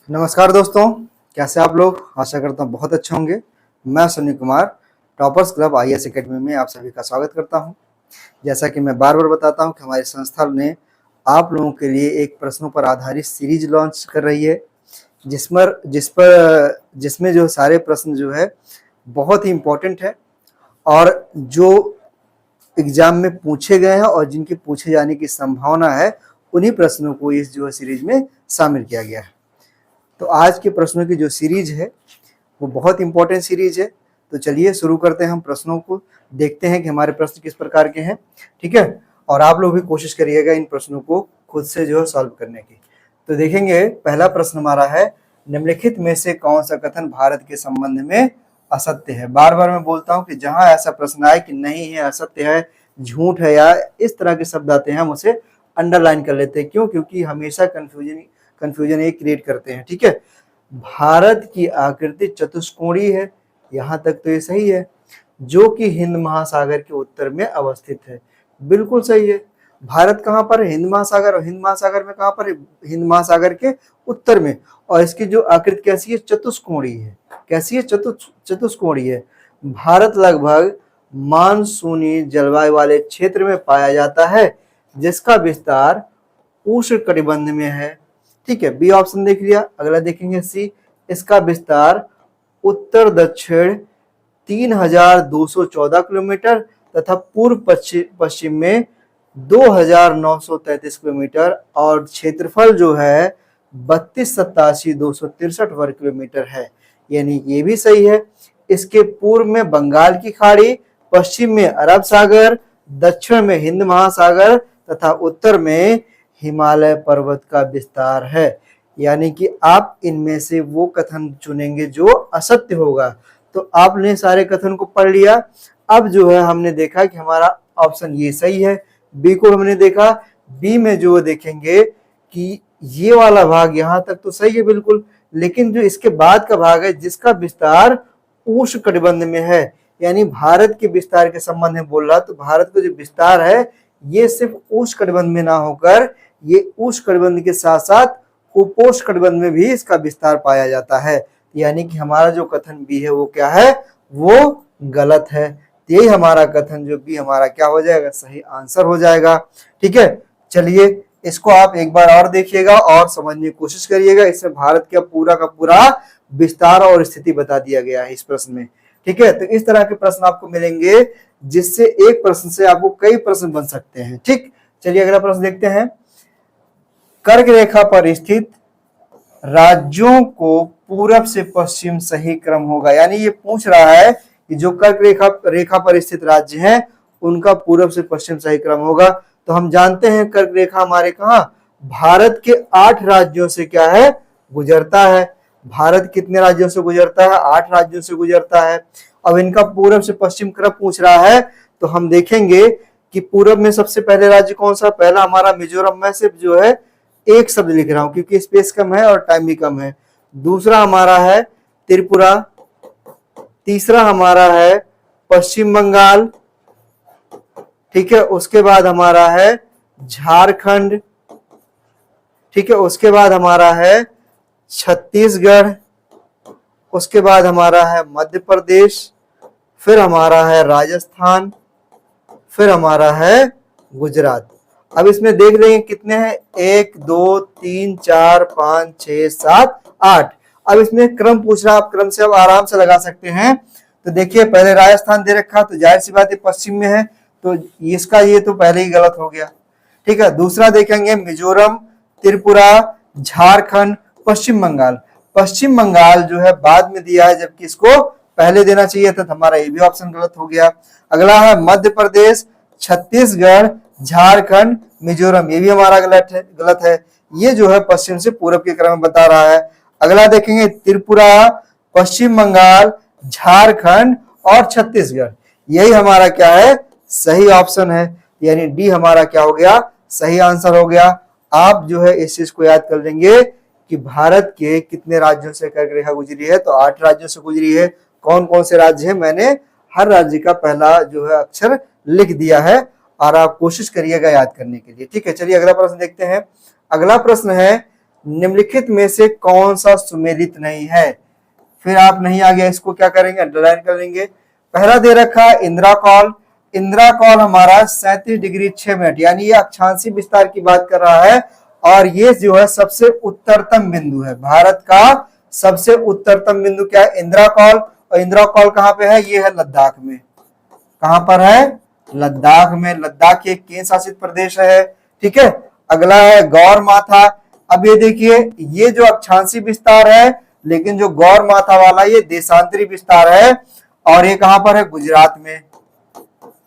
नमस्कार दोस्तों, कैसे आप लोग। आशा करता हूँ बहुत अच्छे होंगे। मैं Sunil Kumar toppers club IAS academy में आप सभी का स्वागत करता हूँ। जैसा कि मैं बार बार बताता हूँ कि हमारी संस्था ने आप लोगों के लिए एक प्रश्नों पर आधारित सीरीज लॉन्च कर रही है, जिसमें जो सारे प्रश्न जो है बहुत ही इम्पोर्टेंट है और जो एग्जाम में पूछे गए हैं और जिनके पूछे जाने की संभावना है, उन्हीं प्रश्नों को इस जो सीरीज में शामिल किया गया है। तो आज के प्रश्नों की जो सीरीज है वो बहुत इंपॉर्टेंट सीरीज है। तो चलिए शुरू करते हैं। हम प्रश्नों को देखते हैं कि हमारे प्रश्न किस प्रकार के हैं, ठीक है। और आप लोग भी कोशिश करिएगा इन प्रश्नों को खुद से जो है सॉल्व करने की। तो देखेंगे, पहला प्रश्न हमारा है, निम्नलिखित में से कौन सा कथन भारत के संबंध में असत्य है। बार बार मैं बोलता हूँ कि जहां ऐसा प्रश्न आए कि नहीं है, असत्य है, झूठ है या इस तरह के शब्द आते हैं, हम उसे अंडरलाइन कर लेते हैं। क्यों? क्योंकि हमेशा कंफ्यूजन ये क्रिएट करते हैं, ठीक है। भारत की आकृति चतुष्कोणीय है, यहां तक तो ये सही है, जो कि हिंद महासागर के उत्तर में अवस्थित है। बिल्कुल सही है। भारत कहां पर है? हिंद महासागर। और हिंद महासागर में कहां पर है? हिंद महासागर के उत्तर में। और इसकी जो आकृति कैसी है? चतुष्कोणीय है। कैसी है? चतुष्कोणीय है। भारत लगभग मानसूनी जलवायु वाले क्षेत्र में पाया जाता है, जिसका विस्तार उष्णकटिबंध में है, ठीक है। बी ऑप्शन देख लिया। अगला देखेंगे सी, इसका विस्तार उत्तर दक्षिण 3214 किलोमीटर तथा पूर्व पश्चिम में 2933 किलोमीटर और क्षेत्रफल जो है 3287,263 वर्ग किलोमीटर है। यानी ये भी सही है। इसके पूर्व में बंगाल की खाड़ी, पश्चिम में अरब सागर, दक्षिण में हिंद महासागर तथा उत्तर में हिमालय पर्वत का विस्तार है। यानी कि आप इनमें से वो कथन चुनेंगे जो असत्य होगा। तो आपने सारे कथन को पढ़ लिया। अब जो है हमने देखा कि हमारा ऑप्शन ये सही है। बी को हमने देखा। बी में जो देखेंगे कि ये वाला भाग यहां तक तो सही है बिल्कुल, लेकिन जो इसके बाद का भाग है जिसका विस्तार उष्णकटिबंध में है, यानी भारत के विस्तार के संबंध में बोल रहा, तो भारत का जो विस्तार है ये सिर्फ उष्णकटिबंध में ना होकर ये उष्णकटिबंध के साथ साथ उपोष्णकटिबंध में भी इसका विस्तार पाया जाता है। यानी कि हमारा जो कथन बी है वो क्या है? वो गलत है। यही हमारा कथन जो बी हमारा क्या हो जाएगा? सही आंसर हो जाएगा, ठीक है। चलिए इसको आप एक बार और देखिएगा और समझने की कोशिश करिएगा। इसमें भारत का पूरा विस्तार और स्थिति बता दिया गया है इस प्रश्न में, ठीक है। तो इस तरह के प्रश्न आपको मिलेंगे जिससे एक प्रश्न से आपको कई प्रश्न बन सकते हैं, ठीक। चलिए अगला प्रश्न देखते हैं। कर्क रेखा पर स्थित राज्यों को पूरब से पश्चिम सही क्रम होगा। यानी ये पूछ रहा है कि जो कर्क रेखा पर स्थित राज्य हैं उनका पूरब से पश्चिम सही क्रम होगा। तो हम जानते हैं कर्क रेखा हमारे कहा? भारत के 8 राज्यों से क्या है? गुजरता है। भारत कितने राज्यों से गुजरता है? 8 राज्यों से गुजरता है। अब इनका पूरब से पश्चिम क्रम पूछ रहा है, तो हम देखेंगे कि पूरब में सबसे पहले राज्य कौन सा? पहला हमारा मिजोरम। में सिर्फ जो है एक शब्द लिख रहा हूं क्योंकि स्पेस कम है और टाइम भी कम है। दूसरा हमारा है त्रिपुरा। तीसरा हमारा है पश्चिम बंगाल, ठीक है। उसके बाद हमारा है झारखंड, ठीक है। उसके बाद हमारा है छत्तीसगढ़। उसके बाद हमारा है मध्य प्रदेश। फिर हमारा है राजस्थान। फिर हमारा है गुजरात। अब इसमें देख लेंगे कितने हैं? 1 2 3 4 5 6 7 8। अब इसमें क्रम पूछ रहा है, आप क्रम से अब आराम से लगा सकते हैं। तो देखिए पहले राजस्थान दे रखा, तो जाहिर सी बात है पश्चिम में है, तो इसका ये तो पहले ही गलत हो गया, ठीक है। दूसरा देखेंगे मिजोरम, त्रिपुरा, झारखंड, पश्चिम बंगाल। पश्चिम बंगाल जो है बाद में दिया है, जबकि इसको पहले देना चाहिए था, तो हमारा ये भी ऑप्शन गलत हो गया। अगला है मध्य प्रदेश, छत्तीसगढ़, झारखंड, मिजोरम, ये भी हमारा गलत है। ये जो है पश्चिम से पूरब के क्रम में बता रहा है। अगला देखेंगे त्रिपुरा, पश्चिम बंगाल, झारखंड और छत्तीसगढ़, यही हमारा क्या है? सही ऑप्शन है। यानी डी हमारा क्या हो गया? सही आंसर हो गया। आप जो है इस चीज को याद कर लेंगे कि भारत के कितने राज्यों से कर्क रेखा गुजरी है, तो 8 राज्यों से गुजरी है। कौन कौन से राज्य है? मैंने हर राज्य का पहला जो है अक्षर लिख दिया है और आप कोशिश करिएगा याद करने के लिए, ठीक है। चलिए अगला प्रश्न देखते हैं। अगला प्रश्न है, निम्नलिखित में से कौन सा सुमेलित नहीं है? फिर आप नहीं आ गया, इसको क्या करेंगे, अंडरलाइन कर लेंगे। पहला दे रखा है इंदिरा कॉल। इंदिरा कॉल हमारा 37 डिग्री 6 मिनट, यानी ये अक्षांशीय विस्तार की बात कर रहा है, और ये जो है सबसे उत्तरतम बिंदु है। भारत का सबसे उत्तरतम बिंदु क्या है? इंदिरा कॉल। और इंदिरा कॉल कहां पे है? ये है लद्दाख में। कहां पर है? लद्दाख में। लद्दाख एक केंद्र शासित प्रदेश है। ठीक है, अगला है गौर माथा। अब ये देखिए, ये जो अक्षांशीय विस्तार है, लेकिन जो गौर माथा वाला ये देशांतरी विस्तार है, और ये कहां पर है? गुजरात में।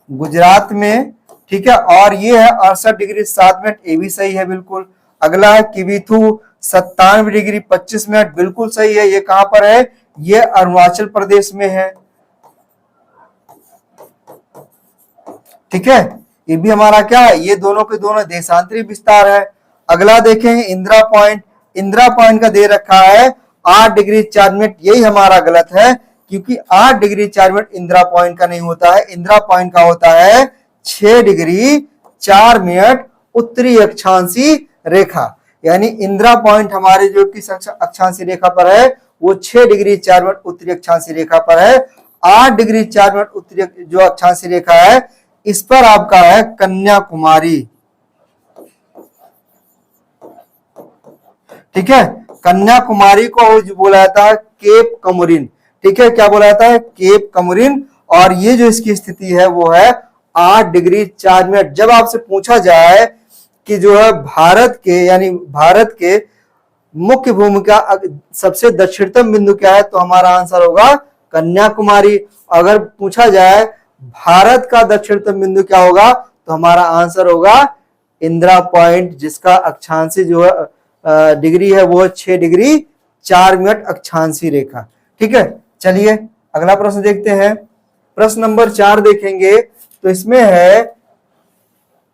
गुजरात में। ठीक है, और ये है 68 डिग्री 7 मिनट, ये भी सही है बिल्कुल। अगला है किविथु 97 डिग्री 25 मिनट, बिल्कुल सही है। ये कहां पर है? ये अरुणाचल प्रदेश में है। ठीक है, ये भी हमारा क्या है? ये दोनों के दोनों देशांतरी विस्तार है। अगला देखेंगे इंदिरा पॉइंट। इंदिरा पॉइंट का दे रखा है 8 डिग्री 4 मिनट, यही हमारा गलत है, क्योंकि 8 डिग्री 4 मिनट इंदिरा पॉइंट का नहीं होता है। इंदिरा पॉइंट का होता है 6 डिग्री 4 मिनट उत्तरी अक्षांशीय रेखा, यानी इंदिरा पॉइंट हमारे जो कि अक्षांशीय रेखा पर है वो 6 डिग्री 4 मिनट उत्तरी अक्षांशीय रेखा पर है। 8 डिग्री 4 मिनट उत्तरी जो अक्षांशीय रेखा है, इस पर आपका है कन्याकुमारी। ठीक है, कन्याकुमारी को बोला जाता है केप कमुरिन। ठीक है, क्या बोला जाता है? केप कमुरिन। और ये जो इसकी स्थिति है वो है 8 डिग्री 4 मिनट। जब आपसे पूछा जाए कि जो है भारत के, यानी भारत के मुख्य भूमि का सबसे दक्षिणतम बिंदु क्या है, तो हमारा आंसर होगा कन्याकुमारी। अगर पूछा जाए भारत का दक्षिणतम बिंदु क्या होगा, तो हमारा आंसर होगा इंदिरा पॉइंट, जिसका अक्षांशीय जो है डिग्री है वो 6 डिग्री 4 मिनट अक्षांशीय रेखा। ठीक है, चलिए अगला प्रश्न देखते हैं। प्रश्न नंबर 4 देखेंगे तो इसमें है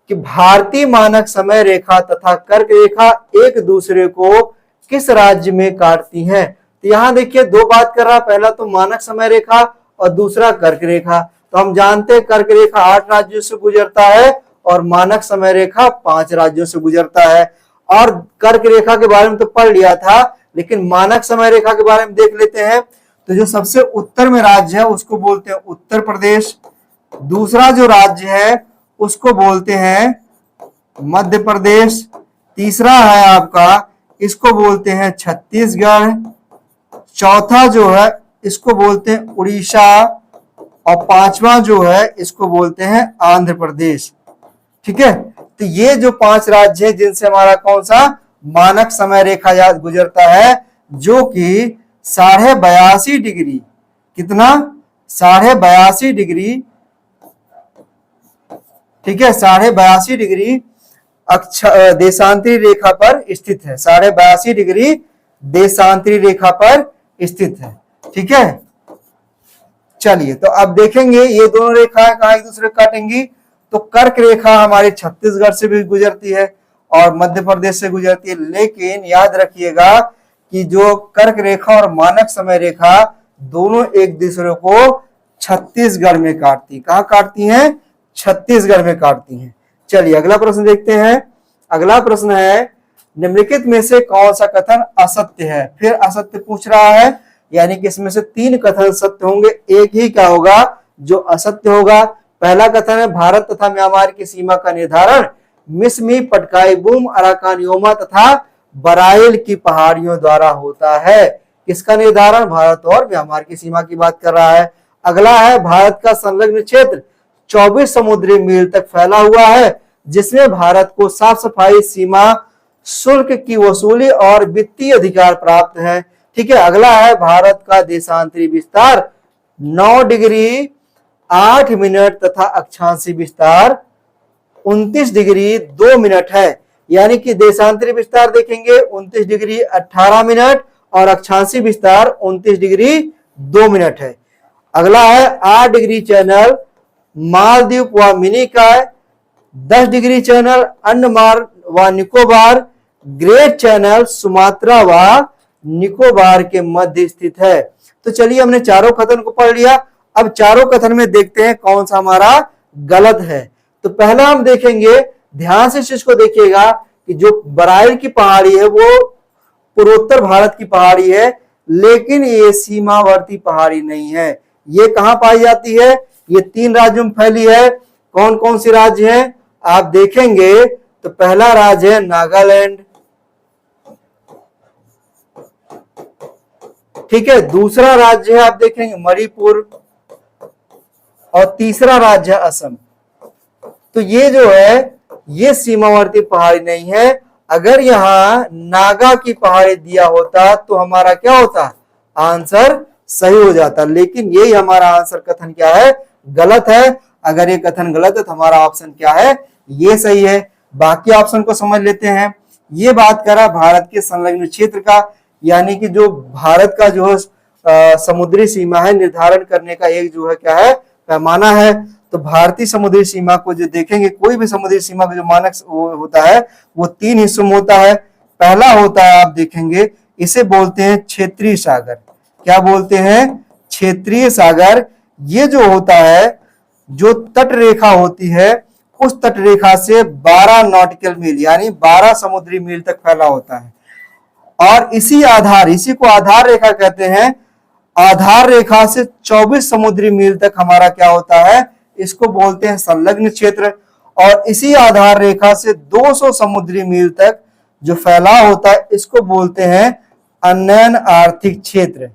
कि भारतीय मानक समय रेखा तथा कर्क रेखा एक दूसरे को किस राज्य में काटती हैं? तो यहां देखिए दो बात कर रहा, पहला तो मानक समय रेखा और दूसरा कर्क रेखा। तो हम जानते हैं कर्क रेखा 8 राज्यों से गुजरता है और मानक समय रेखा 5 राज्यों से गुजरता है। और कर्क रेखा के बारे में तो पढ़ लिया था, लेकिन मानक समय रेखा के बारे में देख लेते हैं। तो जो सबसे उत्तर में राज्य है उसको बोलते हैं उत्तर प्रदेश। दूसरा जो राज्य है उसको बोलते हैं मध्य प्रदेश। तीसरा है आपका, इसको बोलते हैं छत्तीसगढ़। चौथा जो है इसको बोलते हैं उड़ीसा, और पांचवा जो है इसको बोलते हैं आंध्र प्रदेश। ठीक है, तो ये जो 5 राज्य है जिनसे हमारा कौन सा मानक समय रेखा याद गुजरता है, जो कि 82.5 डिग्री, कितना 82.5 डिग्री, ठीक है 82.5 डिग्री देशांतरी रेखा पर स्थित है। 82.5 डिग्री देशांतरी रेखा पर स्थित है। ठीक है, चलिए तो अब देखेंगे ये दोनों रेखाएं कहां एक दूसरे काटेंगी। तो कर्क रेखा हमारे छत्तीसगढ़ से भी गुजरती है और मध्य प्रदेश से गुजरती है, लेकिन याद रखिएगा कि जो कर्क रेखा और मानक समय रेखा दोनों एक दूसरे को छत्तीसगढ़ में काटती। कहां काटती हैं? छत्तीसगढ़ में काटती हैं। चलिए अगला प्रश्न देखते हैं। अगला प्रश्न है निम्नलिखित में से कौन सा कथन असत्य है? फिर असत्य पूछ रहा है, यानी कि इसमें से 3 कथन सत्य होंगे, एक ही क्या होगा जो असत्य होगा। पहला कथन है भारत तथा म्यांमार की सीमा का निर्धारण मिसमी, पटकाई बूम, अराकानियोमा तथा बराइल की पहाड़ियों द्वारा होता है। किसका निर्धारण? भारत और म्यांमार की सीमा की बात कर रहा है। अगला है भारत का संलग्न क्षेत्र 24 समुद्री मील तक फैला हुआ है, जिसमें भारत को साफ सफाई, सीमा शुल्क की वसूली और वित्तीय अधिकार प्राप्त है। ठीक है, अगला है भारत का देशांतरी विस्तार 9 डिग्री 8 मिनट तथा अक्षांशीय विस्तार 29 डिग्री 2 मिनट है। यानी कि देशांतरी विस्तार देखेंगे 29 डिग्री 18 मिनट और अक्षांशीय विस्तार 29 डिग्री 2 मिनट है। अगला है 8 डिग्री चैनल मालदीव व मिनीकॉय, 10 डिग्री चैनल अंडमान व निकोबार, ग्रेट चैनल सुमात्रा व निकोबार के मध्य स्थित है। तो चलिए हमने चारों कथन को पढ़ लिया। अब चारों कथन में देखते हैं कौन सा हमारा गलत है। तो पहला हम देखेंगे, ध्यान से इस चीज को देखिएगा कि जो बराइल की पहाड़ी है वो पूर्वोत्तर भारत की पहाड़ी है, लेकिन ये सीमावर्ती पहाड़ी नहीं है। ये कहां पाई जाती है? ये 3 राज्यों में फैली है। कौन कौन से राज्य हैं आप देखेंगे तो पहला राज्य है नागालैंड, ठीक है। दूसरा राज्य है आप देखेंगे मणिपुर, और तीसरा राज्य है असम। तो ये जो है ये सीमावर्ती पहाड़ी नहीं है। अगर यहां नागा की पहाड़ी दिया होता तो हमारा क्या होता? आंसर सही हो जाता, लेकिन यही हमारा आंसर कथन क्या है? गलत है। अगर ये कथन गलत है तो हमारा ऑप्शन क्या है? ये सही है। बाकी ऑप्शन को समझ लेते हैं। ये बात करा भारत के संलग्न क्षेत्र का, यानी कि जो भारत का जो समुद्री सीमा है निर्धारण करने का एक जो है क्या है? पैमाना है। तो भारतीय समुद्री सीमा को जो देखेंगे, कोई भी समुद्री सीमा का जो मानक होता है वो 3 हिस्सों में होता है। पहला होता है आप देखेंगे, इसे बोलते हैं क्षेत्रीय सागर। क्या बोलते हैं? क्षेत्रीय सागर। ये जो होता है, जो तट रेखा होती है, उस तट रेखा से 12 नॉटिकल मील यानी 12 समुद्री मील तक फैला होता है। और इसी को आधार रेखा कहते हैं। आधार रेखा से 24 समुद्री मील तक हमारा क्या होता है? इसको बोलते हैं संलग्न क्षेत्र। और इसी आधार रेखा से 200 समुद्री मील तक जो फैलाव होता है इसको बोलते हैं अन्वयन आर्थिक क्षेत्र।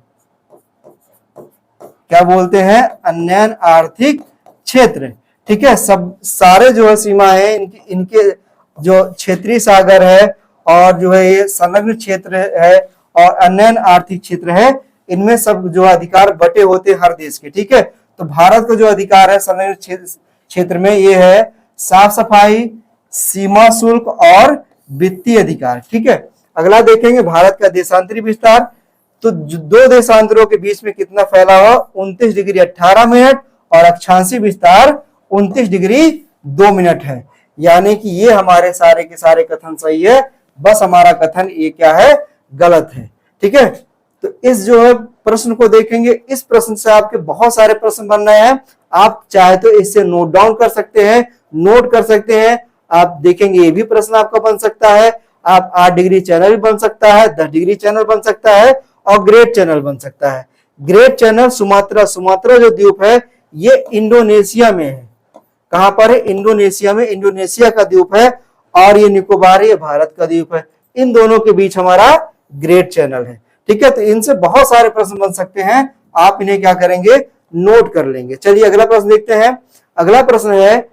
क्या बोलते हैं? अन्वयन आर्थिक क्षेत्र, ठीक है। सब सारे जो है सीमा है इनके जो क्षेत्रीय सागर है और जो है ये संलग्न क्षेत्र है और अन्वयन आर्थिक क्षेत्र है, इनमें सब जो अधिकार बटे होते हैं हर देश के, ठीक है। तो भारत का जो अधिकार है संलग्न क्षेत्र में ये है साफ सफाई, सीमा शुल्क और वित्तीय अधिकार, ठीक है। अगला देखेंगे भारत का देशांतरी विस्तार। तो 2 देशांतरों के बीच में कितना फैला हुआ? 29 डिग्री 18 मिनट और अक्षांशीय विस्तार 29 डिग्री 2 मिनट है। यानी कि ये हमारे सारे के सारे कथन सही है, बस हमारा कथन ये क्या है? गलत है, ठीक है। तो इस जो है प्रश्न को देखेंगे, इस प्रश्न से आपके बहुत सारे प्रश्न बन रहे हैं। आप चाहे तो इससे नोट डाउन कर सकते हैं, नोट कर सकते हैं। आप देखेंगे ये भी प्रश्न आपका बन सकता है। आप 8 डिग्री चैनल भी बन सकता है, 10 डिग्री चैनल बन सकता है और ग्रेट चैनल बन सकता है। ग्रेट चैनल सुमात्रा जो द्वीप है ये इंडोनेशिया में है। कहां पर है? इंडोनेशिया में, इंडोनेशिया का द्वीप है। और ये निकोबार ये भारत का द्वीप है। इन दोनों के बीच हमारा ग्रेट चैनल है, ठीक है। तो इनसे बहुत सारे प्रश्न बन सकते हैं, आप इन्हें क्या करेंगे? नोट कर लेंगे। चलिए अगला प्रश्न देखते हैं। अगला प्रश्न है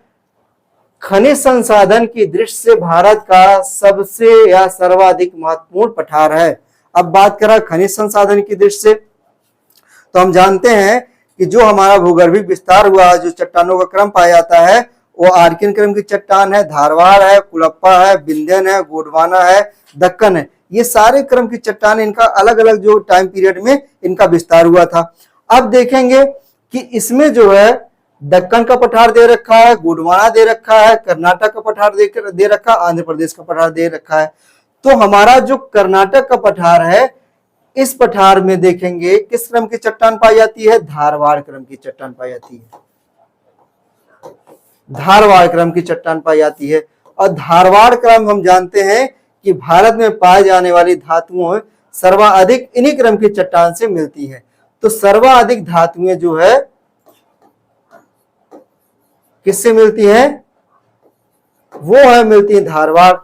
खनिज संसाधन की दृष्टि से भारत का सबसे या सर्वाधिक महत्वपूर्ण पठार है। अब बात करें खनिज संसाधन की दृष्टि से, तो हम जानते हैं कि जो हमारा भूगर्भिक विस्तार हुआ, जो चट्टानों का क्रम पाया जाता है वो आर्कियन क्रम की चट्टान है, धारवाड़ है, कुलप्पा है, विंध्यन है, गोंडवाना है, दक्कन है। ये सारे क्रम की चट्टान, इनका अलग अलग जो टाइम पीरियड में इनका विस्तार हुआ था। अब देखेंगे कि इसमें जो है दक्कन का पठार दे रखा है, गोंडवाना दे रखा है, कर्नाटक का पठार दे रखा है, आंध्र प्रदेश का पठार दे रखा है। तो हमारा जो कर्नाटक का पठार है, इस पठार में देखेंगे किस क्रम की चट्टान पाई जाती है? धारवाड़ क्रम की चट्टान पाई जाती है। धारवाड़ क्रम की चट्टान पाई जाती है। और धारवाड़ क्रम हम जानते हैं कि भारत में पाए जाने वाली धातुओं सर्वाधिक इन्हीं क्रम की चट्टान से मिलती है। तो सर्वाधिक धातुएं जो है किससे मिलती हैं? वो है मिलती है धारवाड़।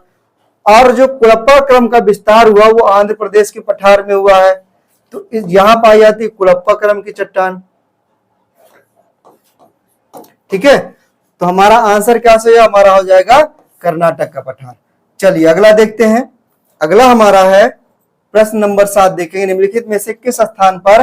और जो कुलप्पा क्रम का विस्तार हुआ वो आंध्र प्रदेश के पठार में हुआ है। तो यहां पाई जाती है कुलप्पा क्रम की चट्टान, ठीक है। तो हमारा आंसर क्या से हमारा हो जाएगा कर्नाटक का पठार। चलिए अगला देखते हैं। अगला हमारा है प्रश्न नंबर 7 देखेंगे। निम्नलिखित में से किस स्थान पर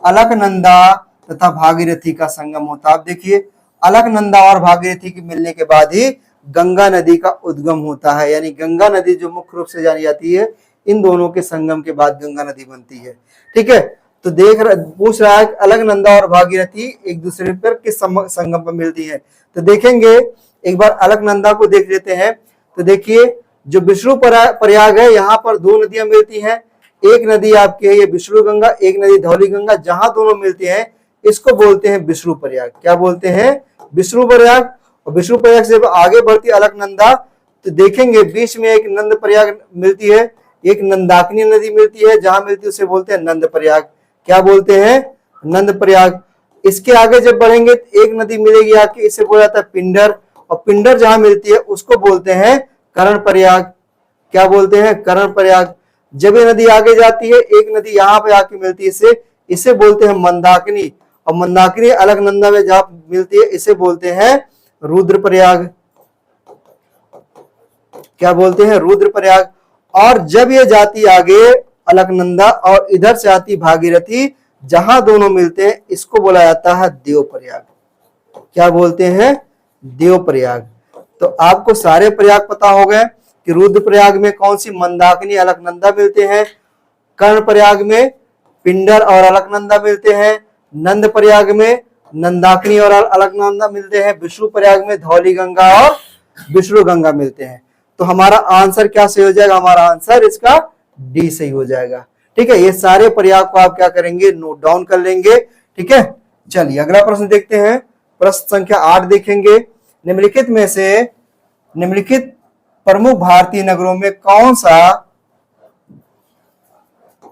अलकनंदा तथा भागीरथी का संगम होता है? आप देखिए अलकनंदा और भागीरथी के मिलने के बाद ही गंगा नदी का उद्गम होता है। यानी गंगा नदी जो मुख्य रूप से जानी जाती है, इन दोनों के संगम के बाद गंगा नदी बनती है, ठीक है। तो पूछ रहा है अलकनंदा और भागीरथी एक दूसरे पर किस संगम पर मिलती है। तो देखेंगे एक बार अलकनंदा को देख लेते हैं। तो देखिए जो विष्णु प्रयाग है, यहाँ पर 2 नदियां मिलती हैं। एक नदी आपकी है ये विष्णु गंगा, एक नदी धौली गंगा। जहां दोनों मिलते हैं इसको बोलते हैं विष्णु प्रयाग। क्या बोलते हैं? विष्णु प्रयाग। और विष्णु प्रयाग से आगे बढ़ती अलकनंदा, तो देखेंगे बीच में एक नंद प्रयाग मिलती है, एक नंदाकिनी नदी मिलती है, जहां मिलती है उसे बोलते हैं नंद प्रयाग। क्या बोलते हैं? नंद प्रयाग। इसके आगे जब बढ़ेंगे तो एक नदी मिलेगी आके, इसे बोला जाता है पिंडर, और पिंडर जहां मिलती है उसको बोलते हैं कर्ण प्रयाग। क्या बोलते हैं? कर्ण प्रयाग। जब ये नदी आगे जाती है, एक नदी यहाँ पे आके मिलती है, इसे इसे बोलते हैं मंदाकिनी, और मंदाकिनी अलकनंदा में जहां मिलती है इसे बोलते हैं रुद्रप्रयाग। क्या बोलते हैं? रुद्रप्रयाग। और जब ये जाती आगे अलकनंदा और इधर से आती भागीरथी, जहां दोनों मिलते हैं इसको बोला जाता है देवप्रयाग। क्या बोलते हैं? देवप्रयाग। तो आपको सारे प्रयाग पता हो गए कि रुद्रप्रयाग में कौन सी मंदाकिनी अलकनंदा मिलते हैं, कर्ण प्रयाग में पिंडर और अलकनंदा मिलते हैं, नंद प्रयाग में नंदाकिनी और अलकनंदा मिलते हैं, विष्णु प्रयाग में धौली गंगा और विष्णु गंगा मिलते हैं। तो हमारा आंसर क्या सही हो जाएगा? हमारा आंसर इसका डी सही हो जाएगा। ठीक है, ये सारे प्रयाग को आप क्या करेंगे? नोट डाउन कर लेंगे। ठीक है, चलिए अगला प्रश्न देखते हैं। प्रश्न संख्या 8 देखेंगे। निम्नलिखित में से निम्नलिखित प्रमुख भारतीय नगरों में कौन सा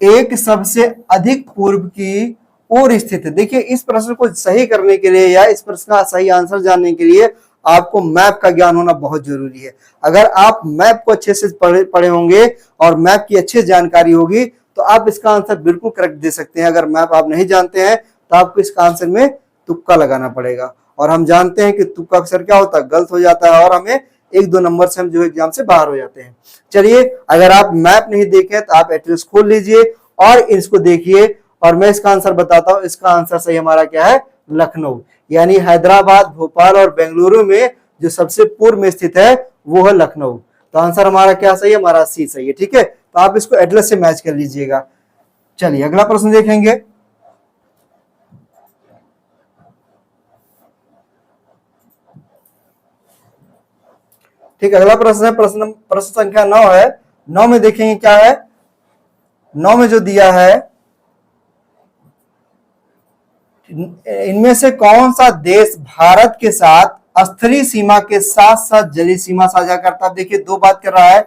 एक सबसे अधिक पूर्व की ओर स्थित है? देखिए, इस प्रश्न को सही करने के लिए या इस प्रश्न का सही आंसर जानने के लिए आपको मैप का ज्ञान होना बहुत जरूरी है। अगर आप मैप को अच्छे से पढ़े होंगे और मैप की अच्छी जानकारी होगी तो आप इसका आंसर बिल्कुल करेक्ट दे सकते हैं। अगर मैप आप नहीं जानते हैं तो आपको इसका आंसर में तुक्का लगाना पड़ेगा, और हम जानते हैं कि तुक्का अक्सर क्या होता है? गलत हो जाता है, और हमें 1-2 नंबर से हम जो एग्जाम से बाहर हो जाते हैं। चलिए, अगर आप मैप नहीं देखें तो आप एटलस खोल लीजिए और इसको देखिए, और मैं इसका आंसर बताता हूं। इसका आंसर सही हमारा क्या है? लखनऊ। यानी हैदराबाद, भोपाल और बेंगलुरु में जो सबसे पूर्व में स्थित है वो है लखनऊ। तो आंसर हमारा क्या सही है? हमारा सी सही है। ठीक है, तो आप इसको एटलस से मैच कर लीजिएगा। चलिए अगला प्रश्न देखेंगे। ठीक, अगला प्रश्न है प्रश्न संख्या 9 है। 9 में देखेंगे क्या है। 9 में जो दिया है, इनमें से कौन सा देश भारत के साथ स्थलीय सीमा के साथ साथ जलीय सीमा साझा करता है? देखिए, दो बात कर रहा है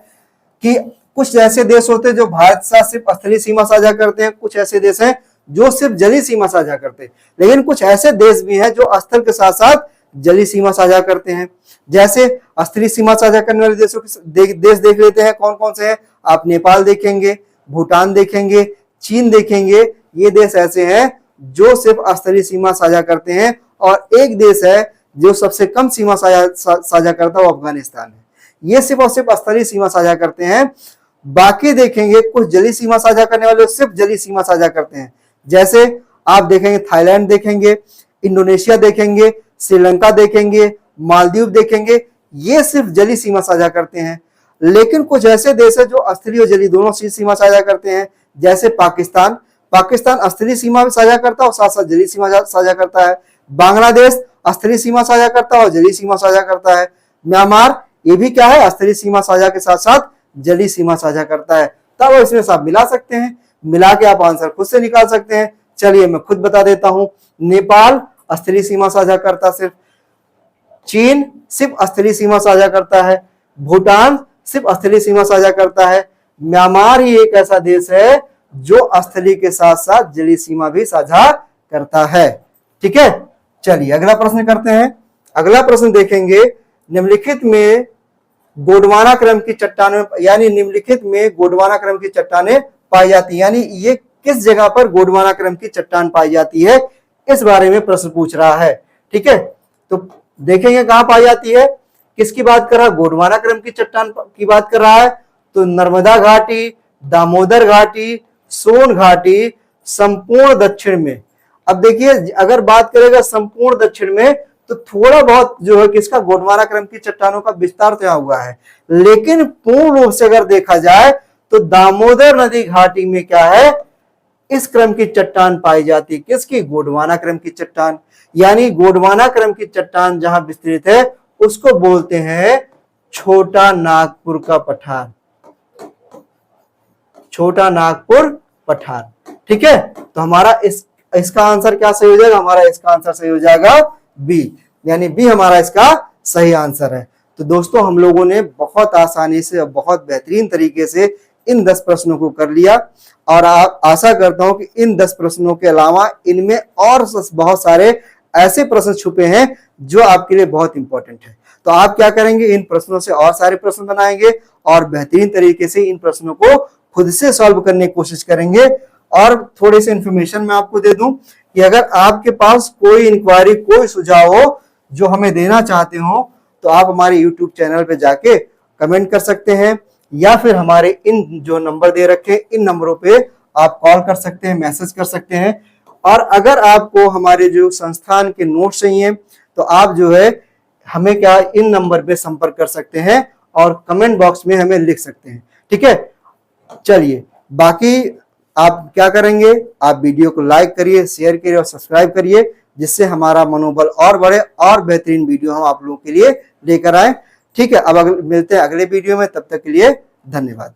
कि कुछ ऐसे देश होते हैं जो भारत के साथ सिर्फ स्थलीय सीमा साझा करते हैं, कुछ ऐसे देश हैं जो सिर्फ जलीय सीमा साझा करते हैं, लेकिन कुछ ऐसे देश भी हैं जो स्थल के साथ साथ जलीय सीमा साझा करते हैं। जैसे स्थलीय सीमा साझा करने वाले देशों के देश देख लेते हैं कौन कौन से हैं। आप नेपाल देखेंगे, भूटान देखेंगे, चीन देखेंगे। ये देश ऐसे हैं जो सिर्फ स्थलीय सीमा साझा करते हैं, और एक देश है जो सबसे कम सीमा साझा करता है, वो अफगानिस्तान है। ये सिर्फ और सिर्फ स्थलीय सीमा साझा करते हैं। बाकी देखेंगे कुछ जलीय सीमा साझा करने वाले सिर्फ जलीय सीमा साझा करते हैं। जैसे आप देखेंगे थाईलैंड देखेंगे, इंडोनेशिया देखेंगे, श्रीलंका देखेंगे, मालदीव देखेंगे, ये सिर्फ जलीय सीमा साझा करते हैं। लेकिन कुछ ऐसे देश है जो स्थलीय और जलीय दोनों सीमा साझा करते हैं। जैसे पाकिस्तान स्थलीय सीमा भी साझा करता है और साथ साथ जलीय सीमा साझा करता है। बांग्लादेश स्थलीय सीमा साझा करता है और जलीय सीमा साझा करता है। म्यांमार ये भी क्या है? स्थलीय सीमा साझा के साथ साथ जलीय सीमा साझा करता है। तब इसमें सब मिला सकते हैं, मिला के आप आंसर खुद से निकाल सकते हैं। चलिए मैं खुद बता देता हूं। नेपाल स्थलीय सीमा साझा करता सिर्फ, चीन सिर्फ स्थलीय सीमा साझा करता है, भूटान सिर्फ स्थलीय सीमा साझा करता है, म्यांमार ही एक ऐसा देश है जो स्थलीय के साथ साथ जलीय सीमा भी साझा करता है। ठीक है, चलिए अगला प्रश्न करते हैं। अगला प्रश्न देखेंगे, निम्नलिखित में गोंडवाना क्रम की चट्टानें, यानी निम्नलिखित में गोंडवाना क्रम की चट्टानें पाई जाती है, यानी ये किस जगह पर गोंडवाना क्रम की चट्टान पाई जाती है, इस बारे में प्रश्न पूछ रहा है। ठीक है, तो देखेंगे कहां पाई जाती है, किसकी बात कर रहा है? गोंडवाना क्रम की चट्टान की बात कर रहा है। तो नर्मदा घाटी, दामोदर घाटी, सोन घाटी, संपूर्ण दक्षिण में। अब देखिए, अगर बात करेगा संपूर्ण दक्षिण में तो थोड़ा बहुत जो है किसका, गोंडवाना क्रम की चट्टानों का विस्तार तो यहाँ हुआ है, लेकिन पूर्ण रूप से अगर देखा जाए तो दामोदर नदी घाटी में क्या है, इस क्रम की चट्टान पाई जाती है। किसकी? गोंडवाना क्रम की चट्टान। यानी गोंडवाना क्रम की चट्टान जहां विस्तृत है उसको बोलते हैं छोटा नागपुर का पठार, छोटा नागपुर पठार। ठीक है, तो हमारा इसका आंसर क्या सही हो जाएगा? हमारा इसका आंसर सही हो जाएगा बी, यानी बी हमारा इसका सही आंसर है। तो दोस्तों, हम लोगों ने बहुत आसानी से और बहुत बेहतरीन तरीके से इन 10 प्रश्नों को कर लिया और आप आशा करता हूं कि इन 10 प्रश्नों के अलावा इनमें और बहुत सारे ऐसे प्रश्न छुपे हैं जो आपके लिए बहुत इंपॉर्टेंट है। तो आप क्या करेंगे, इन प्रश्नों से और सारे प्रश्न बनाएंगे और बेहतरीन तरीके से इन प्रश्नों को खुद से सॉल्व करने की कोशिश करेंगे। और थोड़ी सी इंफॉर्मेशन मैं आपको दे दूं कि अगर आपके पास कोई इंक्वायरी, कोई सुझाव हो जो हमें देना चाहते हो, तो आप हमारे यूट्यूब चैनल पे जाके कमेंट कर सकते हैं या फिर हमारे इन जो नंबर दे रखे हैं इन नंबरों पे आप कॉल कर सकते हैं, मैसेज कर सकते हैं। और अगर आपको हमारे जो संस्थान के नोट्स चाहिए तो आप जो है हमें क्या इन नंबर पे संपर्क कर सकते हैं और कमेंट बॉक्स में हमें लिख सकते हैं। ठीक है, चलिए बाकी आप क्या करेंगे, आप वीडियो को लाइक करिए, शेयर करिए और सब्सक्राइब करिए, जिससे हमारा मनोबल और बढ़े और बेहतरीन वीडियो हम आप लोगों के लिए लेकर आए। ठीक है, अब मिलते हैं अगले वीडियो में, तब तक के लिए धन्यवाद।